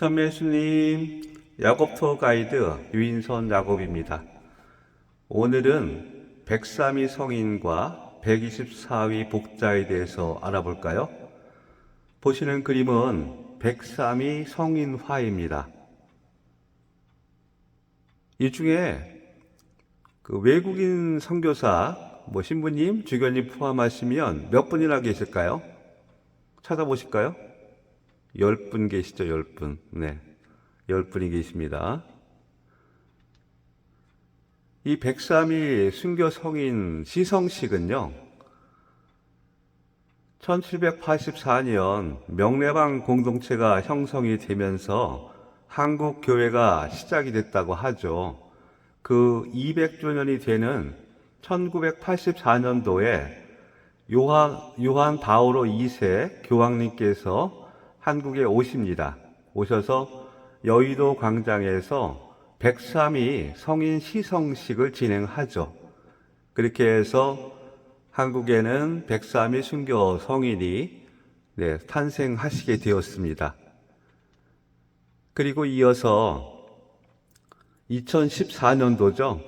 천매수님, 야곱토 가이드 유인선 야곱입니다. 오늘은 103위 성인과 124위 복자에 대해서 알아볼까요? 보시는 그림은 103위 성인화입니다. 이 중에 외국인 선교사, 신부님, 주교님 포함하시면 몇 분이나 계실까요? 찾아보실까요? 10분 계시죠, 10분. 네. 10분이 계십니다. 이 103위 순교 성인 시성식은요, 1784년 명례방 공동체가 형성이 되면서 한국 교회가 시작이 됐다고 하죠. 그 200주년이 되는 1984년도에 요한 바오로 2세 교황님께서 한국에 오십니다. 오셔서 여의도 광장에서 103위 성인 시성식을 진행하죠. 그렇게 해서 한국에는 103위 순교 성인이 탄생하시게 되었습니다. 그리고 이어서 2014년도죠.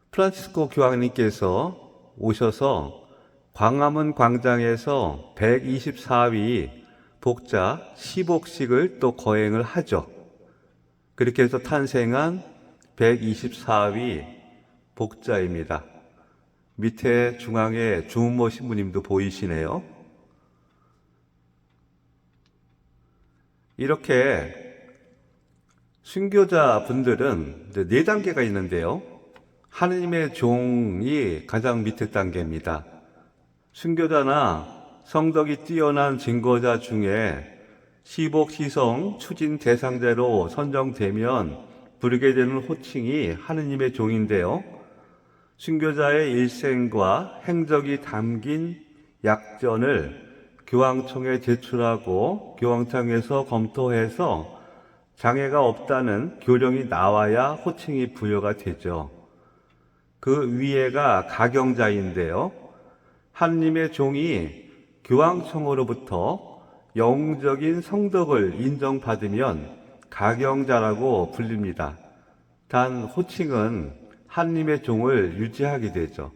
프란치스코 교황님께서 오셔서 광화문 광장에서 124위 복자 시복식을 또 거행을 하죠. 그렇게 해서 탄생한 124위 복자입니다. 밑에 중앙에 주은모 신부님도 보이시네요. 이렇게 순교자 분들은 4단계가 있는데요. 하느님의 종이 가장 밑에 단계입니다. 순교자나 성덕이 뛰어난 증거자 중에 시복, 시성, 추진 대상자로 선정되면 부르게 되는 호칭이 하느님의 종인데요. 순교자의 일생과 행적이 담긴 약전을 교황청에 제출하고 교황청에서 검토해서 장애가 없다는 교령이 나와야 호칭이 부여가 되죠. 그 위에가 가경자인데요. 하느님의 종이 교황청으로부터 영적인 성덕을 인정받으면 가경자라고 불립니다. 단 호칭은 하느님의 종을 유지하게 되죠.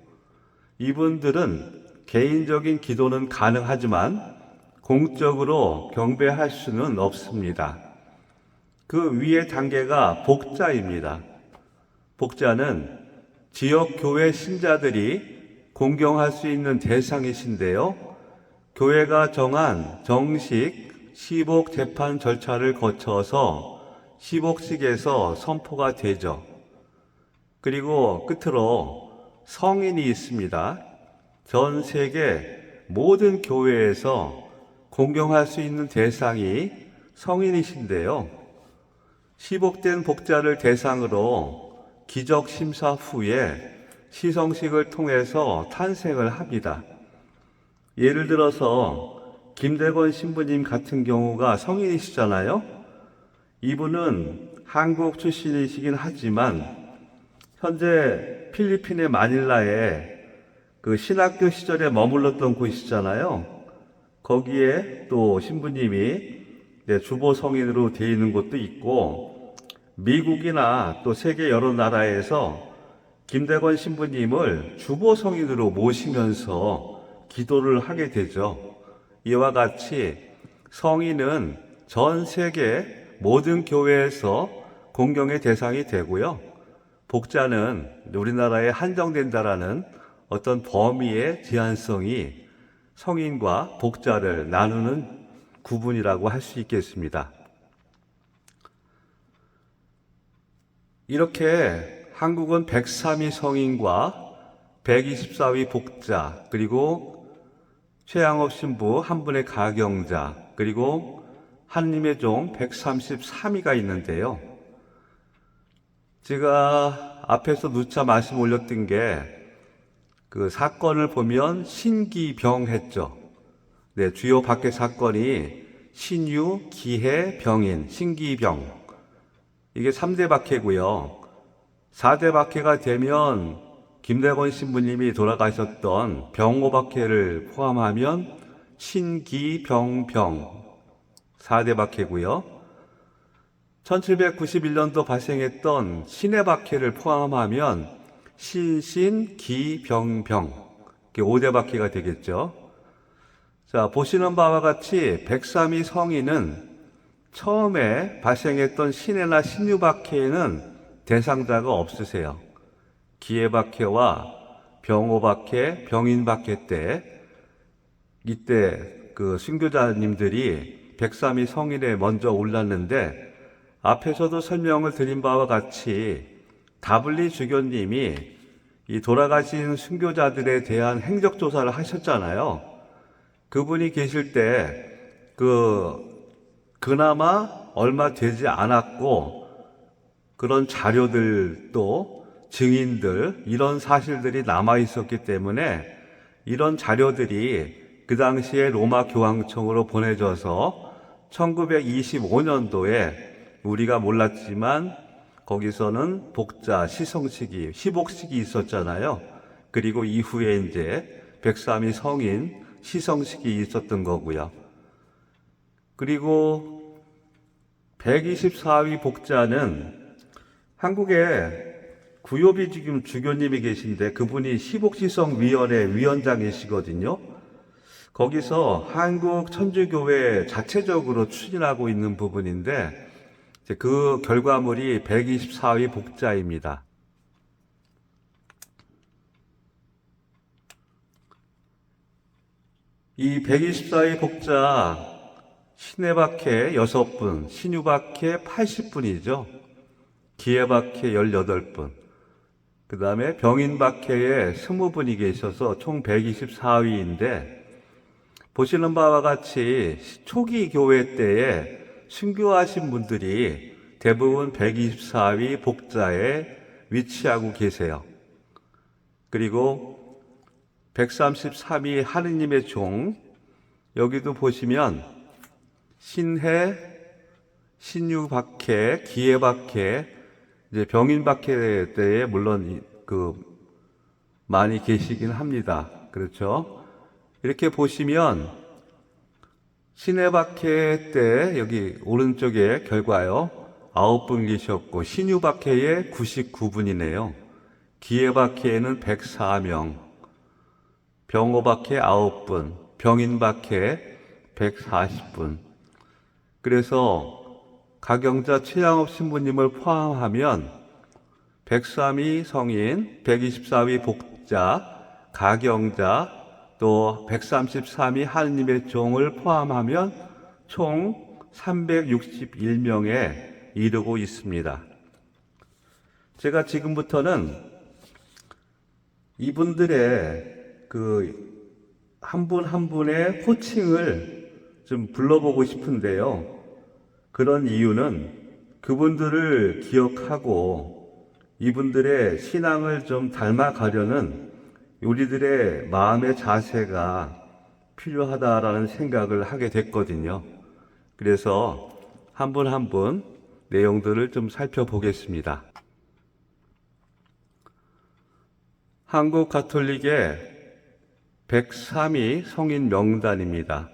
이분들은 개인적인 기도는 가능하지만 공적으로 경배할 수는 없습니다. 그 위의 단계가 복자입니다. 복자는 지역 교회 신자들이 공경할 수 있는 대상이신데요. 교회가 정한 정식 시복 재판 절차를 거쳐서 시복식에서 선포가 되죠. 그리고 끝으로 성인이 있습니다. 전 세계 모든 교회에서 공경할 수 있는 대상이 성인이신데요. 시복된 복자를 대상으로 기적 심사 후에 시성식을 통해서 탄생을 합니다. 예를 들어서 김대건 신부님 같은 경우가 성인이시잖아요. 이분은 한국 출신이시긴 하지만 현재 필리핀의 마닐라에 그 신학교 시절에 머물렀던 곳이잖아요. 거기에 또 신부님이 주보 성인으로 되어 있는 곳도 있고, 미국이나 또 세계 여러 나라에서 김대건 신부님을 주보 성인으로 모시면서 기도를 하게 되죠. 이와 같이 성인은 전 세계 모든 교회에서 공경의 대상이 되고요. 복자는 우리나라에 한정된다라는 어떤 범위의 제한성이 성인과 복자를 나누는 구분이라고 할 수 있겠습니다. 이렇게 한국은 103위 성인과 124위 복자, 그리고 최양업 신부 한 분의 가경자, 그리고 하느님의 종 133위가 있는데요. 제가 앞에서 누차 말씀 올렸던 게 그 사건을 보면 신기병했죠. 주요 박해 사건이 신유, 기해, 병인, 신기병. 이게 3대 박해고요. 4대 박해가 되면 김대건 신부님이 돌아가셨던 병오박해를 포함하면 신기병병 4대 박해고요. 1791년도 발생했던 신해 박해를 포함하면 시신, 기, 병, 병, 이게 5대 박해가 되겠죠. 자, 보시는 바와 같이 103위 성인은 처음에 발생했던 신해나 신유 박해에는 대상자가 없으세요. 기해 박해와 병호 박해, 병인 박해 때 이때 그 순교자님들이 103위 성인에 먼저 올랐는데 앞에서도 설명을 드린 바와 같이 다블리 주교님이 이 돌아가신 순교자들에 대한 행적 조사를 하셨잖아요. 그분이 계실 때 그나마 얼마 되지 않았고 그런 자료들도 증인들 이런 사실들이 남아 있었기 때문에 이런 자료들이 그 당시에 로마 교황청으로 보내져서 1925년도에 우리가 몰랐지만 거기서는 복자, 시성식이, 희복식이 있었잖아요. 그리고 이후에 이제 103위 성인 시성식이 있었던 거고요. 그리고 124위 복자는 한국에 구요비 지금 주교님이 계신데 그분이 희복시성위원회 위원장이시거든요. 거기서 한국 천주교회 자체적으로 추진하고 있는 부분인데 그 결과물이 124위 복자입니다. 이 124위 복자 신해박해 6분, 신유박해 80분이죠. 기해박해 18분, 그 다음에 병인박해에 20분이 계셔서 총 124위인데 보시는 바와 같이 초기 교회 때에 순교하신 분들이 대부분 124위 복자에 위치하고 계세요. 그리고 133위 하느님의 종, 여기도 보시면 신해, 신유박해, 기해박해, 이제 병인박해 때에 물론 많이 계시긴 합니다. 그렇죠? 이렇게 보시면 신해박해 때 여기 오른쪽에 결과요 9분 계셨고 신유박해에 99분이네요. 기해박해에는 104명, 병호박해 9분, 병인박해 140분. 그래서 가경자 최양업 신부님을 포함하면 103위 성인, 124위 복자, 가경자, 또 133위 하느님의 종을 포함하면 총 361명에 이르고 있습니다. 제가 지금부터는 이분들의 한 분 한 분의 호칭을 좀 불러보고 싶은데요. 그런 이유는 그분들을 기억하고 이분들의 신앙을 좀 닮아가려는 우리들의 마음의 자세가 필요하다라는 생각을 하게 됐거든요. 그래서 한 분 한 분 내용들을 좀 살펴보겠습니다. 한국 가톨릭의 103위 성인 명단입니다.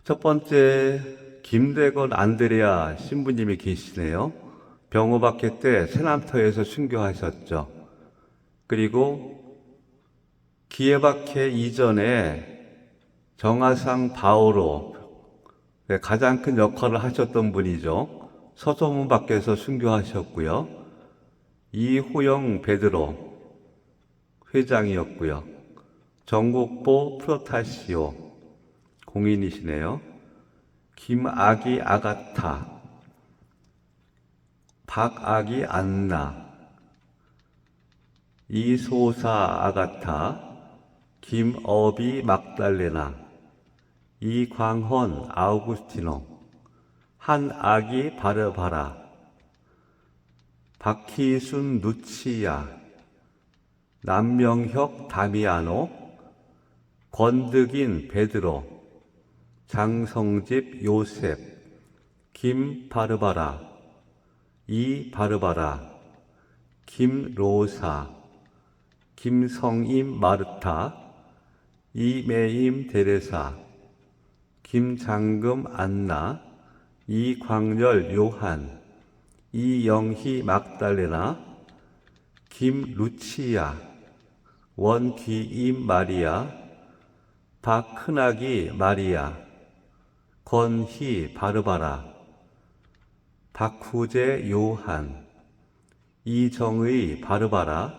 첫 번째 김대건 안드레아 신부님이 계시네요. 병호박해 때 새남터에서 순교하셨죠. 그리고 기해박해 이전에 정하상 바오로 가장 큰 역할을 하셨던 분이죠. 서소문 밖에서 순교하셨고요. 이호영 베드로 회장이었고요. 정국보 프로타시오 공인이시네요. 김아기 아가타, 박아기 안나, 이소사 아가타, 김어비 막달레나, 이광헌 아우구스티노, 한아기 바르바라, 박희순 누치야, 남명혁 다미아노, 권득인 베드로, 장성집 요셉, 김바르바라, 이바르바라, 김로사, 김성임 마르타, 이매임 데레사, 김장금 안나, 이광열 요한, 이영희 막달레나, 김루치야, 원귀임 마리아, 박큰아기 마리아, 권희 바르바라, 박후재 요한, 이정의 바르바라,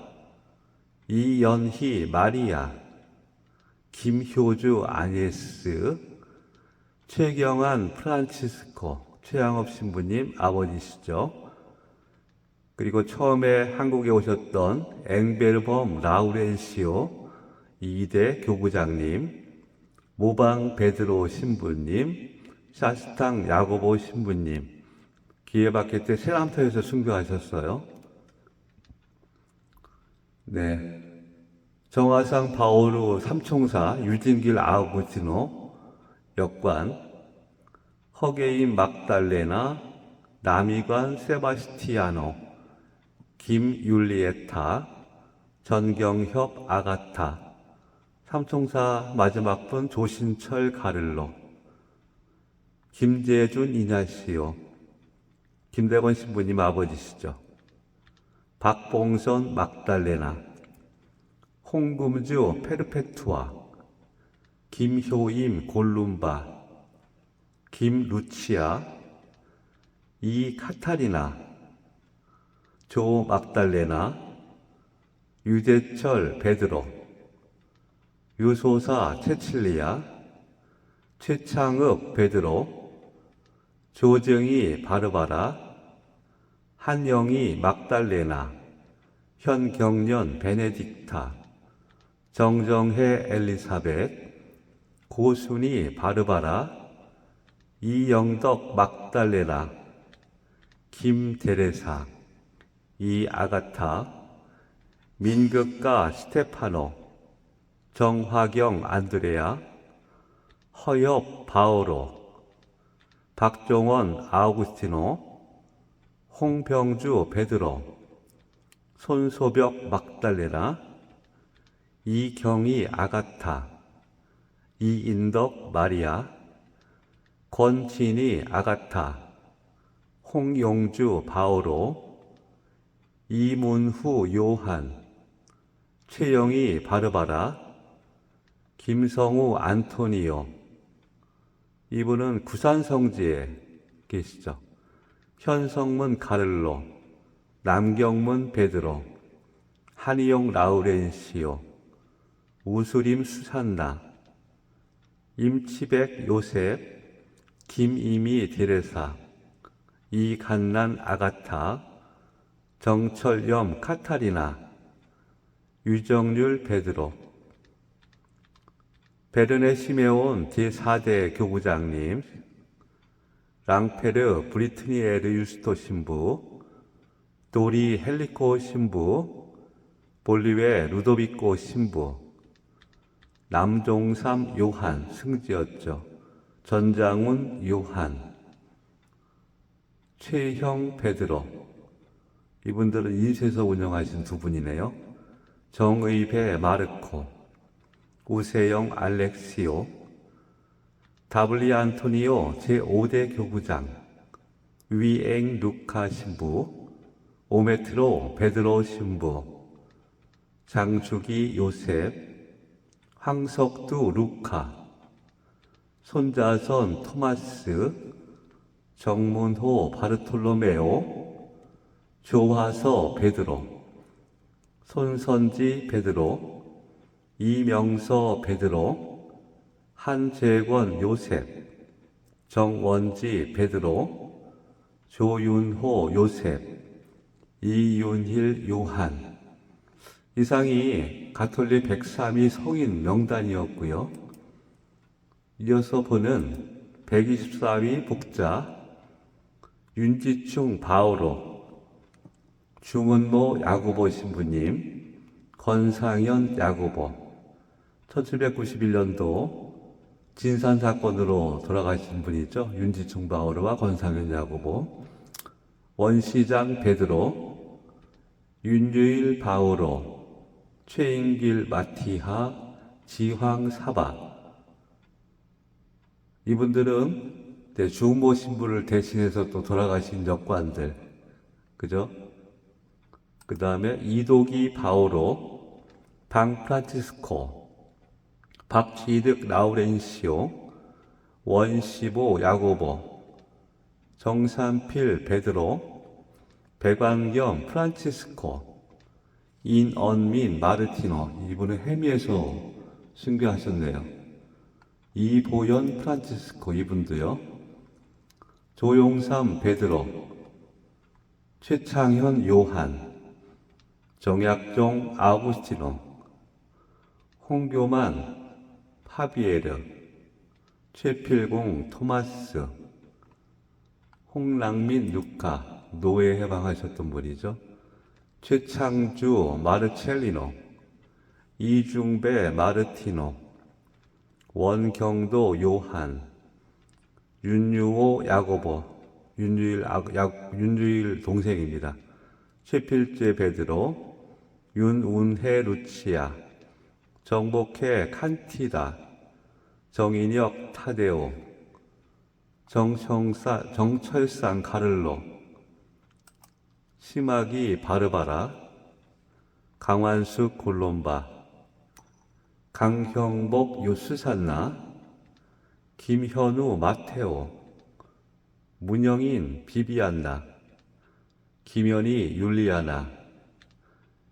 이연희 마리아, 김효주 아네스, 최경환 프란치스코, 최양업 신부님 아버지시죠. 그리고 처음에 한국에 오셨던 앵베르범 라우렌시오 2대 교구장님, 모방 베드로 신부님, 샤스탕 야고보 신부님, 기회받을 때 세람터에서 순교하셨어요. 네. 정화상 바오르 삼총사 유진길 아우구티노 역관, 허게인 막달레나, 남이관 세바스티아노, 김율리에타, 전경협 아가타, 삼총사 마지막 분 조신철 가를로, 김재준 이냐시오, 김대건 신부님 아버지시죠. 박봉선 막달레나, 홍금주 페르페투아, 김효임 골룸바, 김루치아, 이카타리나, 조 막달레나, 유재철 베드로, 유소사 체칠리아, 최창읍 베드로, 조정희 바르바라, 한영희 막달레나, 현경련 베네딕타, 정정혜 엘리사벳, 고순이 바르바라, 이영덕 막달레나, 김데레사, 이아가타, 민극가 스테파노, 정화경 안드레아, 허엽 바오로, 박종원 아우구스티노, 홍병주 베드로, 손소벽 막달레나, 이경희 아가타, 이인덕 마리아, 권진희 아가타, 홍용주 바오로, 이문후 요한, 최영희 바르바라, 김성우 안토니오, 이분은 구산성지에 계시죠. 현성문 가를로, 남경문 베드로, 한의용 라우렌시오, 우수림 수산나, 임치백 요셉, 김이미 데레사, 이간난 아가타, 정철염 카타리나, 유정률 베드로, 베르네 시메온 제4대 교구장님, 랑페르 브리트니에르 유스토 신부, 도리 헬리코 신부, 볼리웨 루도비코 신부, 남종삼 요한 승지였죠. 전장훈 요한, 최형 베드로, 이분들은 인쇄소 운영하신 두 분이네요. 정의배 마르코, 우세영 알렉시오, 다블리 안토니오 제5대 교구장, 위엥 루카 신부, 오메트로 베드로 신부, 장주기 요셉, 황석두 루카, 손자선 토마스, 정문호 바르톨로메오, 조화서 베드로, 손선지 베드로, 이명서 베드로, 한재권 요셉, 정원지 베드로, 조윤호 요셉, 이윤힐 요한. 이상이 가톨릭 103위 성인 명단이었고요. 이어서 보는 124위 복자 윤지충 바오로, 중은모 야고보 신부님, 건상현 야고보, 1791년도 진산사건으로 돌아가신 분이죠. 윤지충 바오로와 건상현 야고보, 원시장 베드로, 윤유일 바오로, 최인길 마티하, 지황 사바. 이분들은 주모 신부를 대신해서 또 돌아가신 역관들, 그죠? 그 다음에 이도기 바오로, 방 프란치스코, 박취득 라우렌시오, 원시보 야고보, 정산필 베드로, 백완겸 프란치스코, 인언민 마르티노, 이분은 해미에서 순교하셨네요. 이보연 프란치스코, 이분도요. 조용삼 베드로, 최창현 요한, 정약종 아우구스티노, 홍교만 파비에르, 최필공 토마스, 홍랑민 루카, 노예 해방하셨던 분이죠. 최창주 마르첼리노, 이중배 마르티노, 원경도 요한, 윤유호 야고보, 윤주일 동생입니다. 최필재 베드로, 윤운혜 루치아, 정복혜 칸티다, 정인혁 타데오, 정철산 가를로, 심학이 바르바라, 강완숙 골롬바, 강형복 요스산나, 김현우 마테오, 문영인 비비안나, 김연희 율리아나,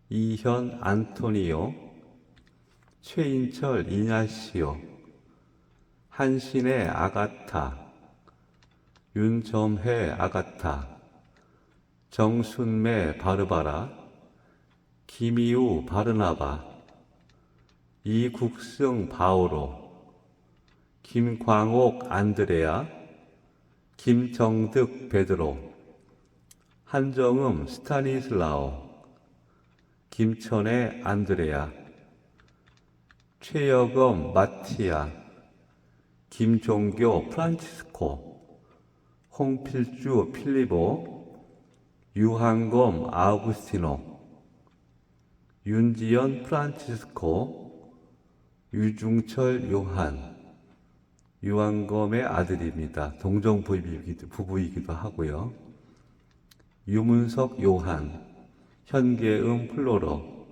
이현 안토니오, 최인철 이냐시오, 한신의 아가타, 윤점혜 아가타, 정순매 바르바라, 김이우 바르나바, 이국승 바오로, 김광옥 안드레아, 김정득 베드로, 한정음 스타니슬라오, 김천의 안드레아, 최여검 마티아, 김종교 프란치스코, 홍필주 필리보, 유한검 아우구스티노, 윤지연 프란치스코, 유중철 요한, 유한검의 아들입니다. 동정 부부이기도 하고요. 유문석 요한, 현계음 플로로,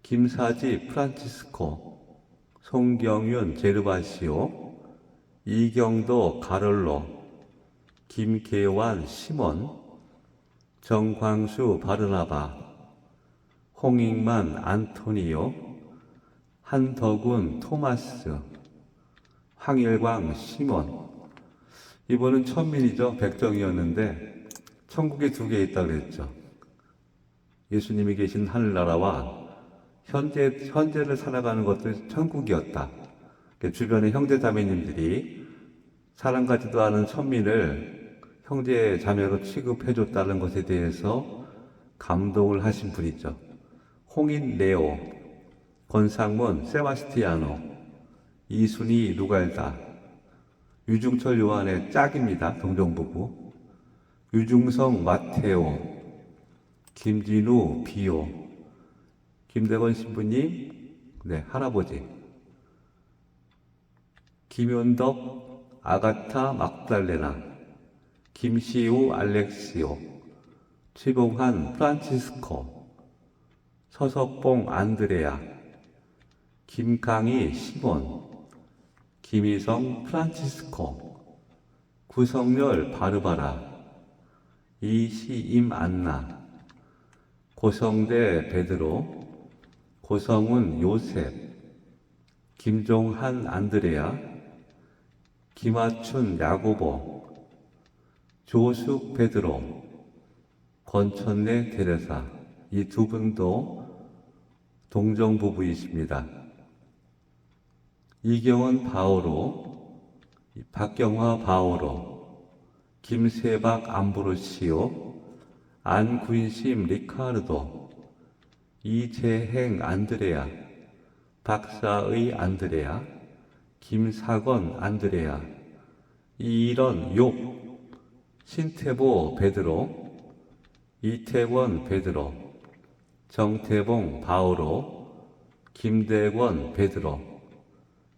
김사지 프란치스코, 송경윤 제르바시오, 이경도 가를로, 김계완 시몬, 정광수 바르나바, 홍익만 안토니오, 한덕운 토마스, 황일광 시몬. 이분은 천민이죠. 백정이었는데 천국에 두 개 있다고 그랬죠. 예수님이 계신 하늘나라와 현재를 살아가는 것도 천국이었다. 주변의 형제 자매님들이 사랑하지도 않은 천민을 형제 자매로 취급해줬다는 것에 대해서 감동을 하신 분이죠. 홍인 레오, 권상문 세바스티아노, 이순희 누갈다, 유중철 요한의 짝입니다. 동정부부. 유중성 마테오, 김진우 비오, 김대건 신부님, 네, 할아버지, 김윤덕 아가타 막달레나, 김시우 알렉시오, 최봉한 프란치스코, 서석봉 안드레아, 김강희 시몬, 김희성 프란치스코, 구성열 바르바라, 이시임 안나, 고성대 베드로, 고성훈 요셉, 김종한 안드레아, 김하춘 야고보, 조숙 베드로, 권천래 테레사, 이 두 분도 동정부부이십니다. 이경원 바오로, 박경화 바오로, 김세박 암브로시오, 안구인심 리카르도, 이재행 안드레아, 박사의 안드레아, 김사건 안드레아, 이일원 욕, 신태보 베드로, 이태원 베드로, 정태봉 바오로, 김대권 베드로,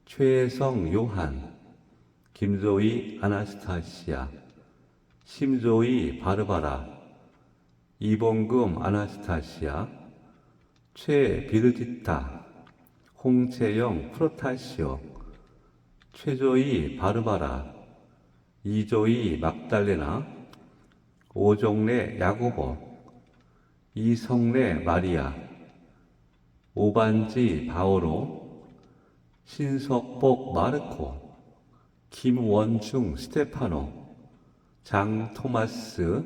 최성 요한, 김조이 아나스타시아, 심조이 바르바라, 이봉금 아나스타시아, 최비르디타, 홍채영 프로타시오, 최조이 바르바라, 이조이 막달레나, 오종래 야고보, 이성래 마리아, 오반지 바오로, 신석복 마르코, 김원중 스테파노, 장 토마스,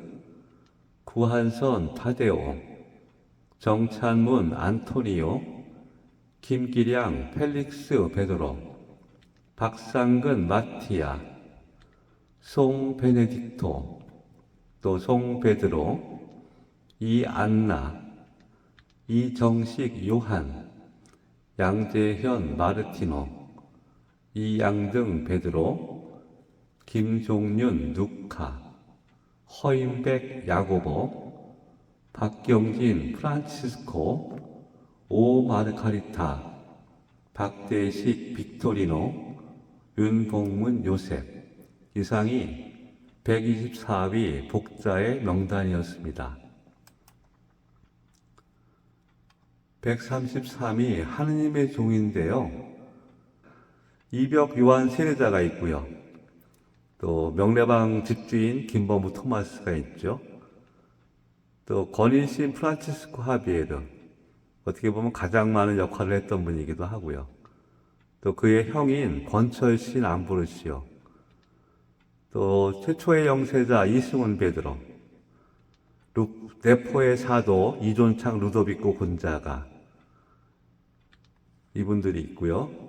구한선 타데오, 정찬문 안토니오, 김기량 펠릭스 베드로, 박상근 마티아, 송 베네딕토, 또 송 베드로, 이안나, 이정식 요한, 양재현 마르티노, 이양등 베드로, 김종윤 누카, 허임백 야고보, 박경진 프란치스코, 오마르카리타, 박대식 빅토리노, 윤봉문 요셉, 이상이 124위 복자의 명단이었습니다. 133위 하느님의 종인데요. 이벽 요한 세례자가 있고요. 또 명례방 집주인 김범우 토마스가 있죠. 또 권인신 프란치스코 하비에르, 어떻게 보면 가장 많은 역할을 했던 분이기도 하고요. 또 그의 형인 권철신 암브로시오, 또 최초의 영세자 이승훈 베드로, 네포의 사도 이존창 루도비코 곤자가, 이분들이 있고요.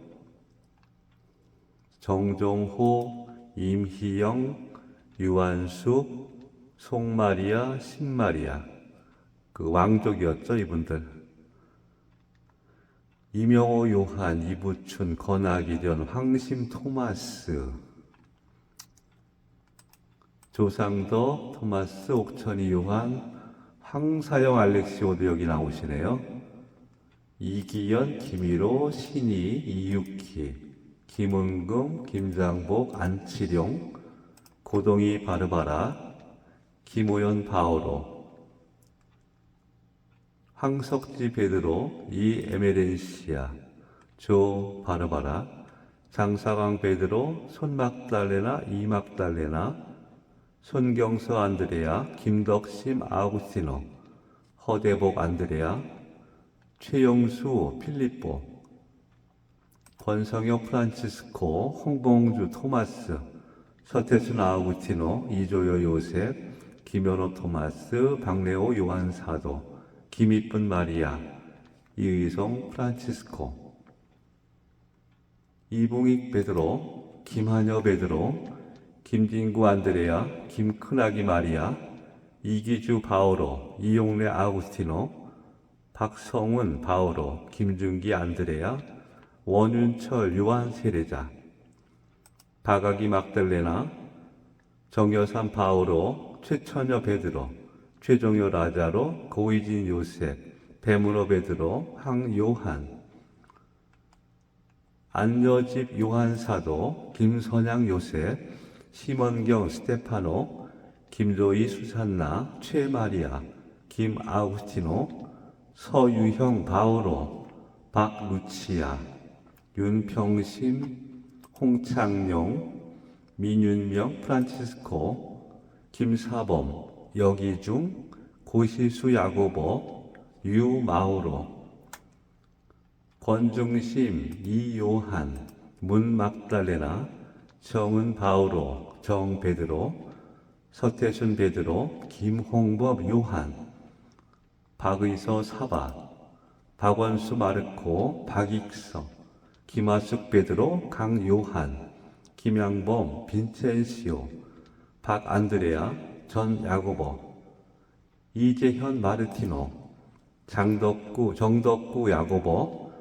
정종호, 임희영, 유한숙, 송마리아, 신마리아, 그 왕족이었죠, 이분들. 이명호 요한, 이부춘, 건아기련, 황심 토마스, 조상도 토마스, 옥천이 요한, 황사영 알렉시오도 여기 나오시네요. 이기연, 김일호, 신희, 이육희, 김은금, 김장복, 안치룡, 고동이 바르바라, 김호연 바오로, 황석지 베드로, 이에메렌시아, 조 바르바라, 장사광 베드로, 손막달레나, 이막달레나, 손경서 안드레아, 김덕심 아우구스티노, 허대복 안드레아, 최영수 필리포, 권성혁 프란치스코, 홍봉주 토마스, 서태순 아우구스티노, 이조여 요셉, 김현호 토마스, 박래호 요한 사도, 김이쁜 마리아, 이의성 프란치스코, 이봉익 베드로, 김한여 베드로, 김진구 안드레아, 김큰아기 마리아, 이기주 바오로, 이용래 아우구스티노, 박성훈 바오로, 김준기 안드레아, 원윤철 요한 세례자, 박아기 막달레나, 정여삼 바오로, 최천여 베드로, 최종효 라자로, 고이진 요셉, 배문호 베드로, 황요한, 안여집 요한 사도, 김선양 요셉, 심원경 스테파노, 김조이 수산나, 최마리아, 김아우스티노, 서유형 바오로, 박루치아, 윤평심, 홍창용, 민윤명 프란치스코, 김사범, 여기중, 고시수 야고보, 유마우로, 권중심, 이요한, 문막달레나, 정은 바오로, 정베드로, 서태순 베드로, 김홍법 요한, 박의서 사바, 박원수 마르코, 박익서, 김하숙 베드로, 강요한, 김양범, 빈첸시오, 박안드레아, 전 야고보, 이재현 마르티노, 정덕구 야고보,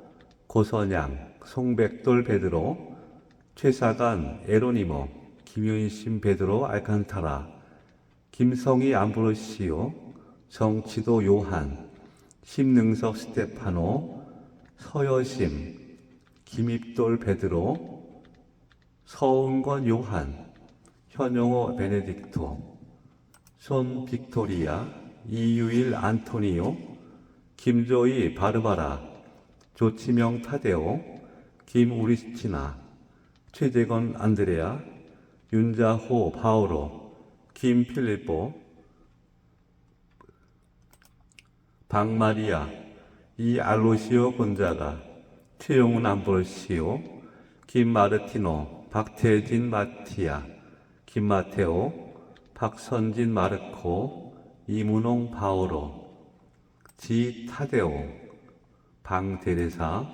고선양, 송백돌 베드로, 최사간 에로니모, 김윤심 베드로 알칸타라, 김성희 암브로시오, 정치도 요한, 심능석 스테파노, 서여심, 김입돌 베드로, 서은권 요한, 현용호 베네딕토, 손 빅토리아, 이유일 안토니오, 김조이 바르바라, 조치명 타데오, 김우리스티나, 최재건 안드레아, 윤자호 파오로, 김필리포, 박마리아, 이알로시오 곤자가, 최용훈 암브로시오, 김마르티노, 박태진 마티아, 김마테오, 박선진 마르코, 이문홍 바오로, 지 타데오, 방데레사,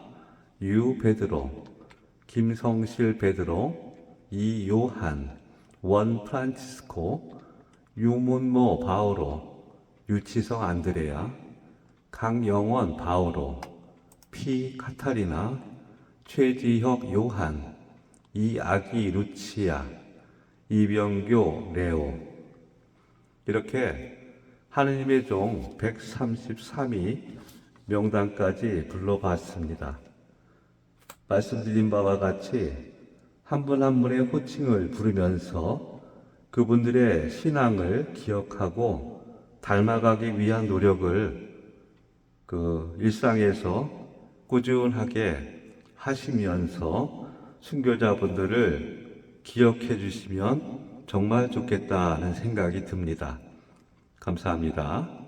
유 베드로, 김성실 베드로, 이요한, 원 프란치스코, 유문모 바오로, 유치성 안드레아, 강영원 바오로, 피 카타리나, 최지혁 요한, 이아기 루치아, 이병교 레오. 이렇게 하느님의 종 133위 명단까지 불러봤습니다. 말씀드린 바와 같이 한 분 한 분의 호칭을 부르면서 그분들의 신앙을 기억하고 닮아가기 위한 노력을 일상에서 꾸준하게 하시면서 순교자분들을 기억해 주시면 정말 좋겠다는 생각이 듭니다. 감사합니다.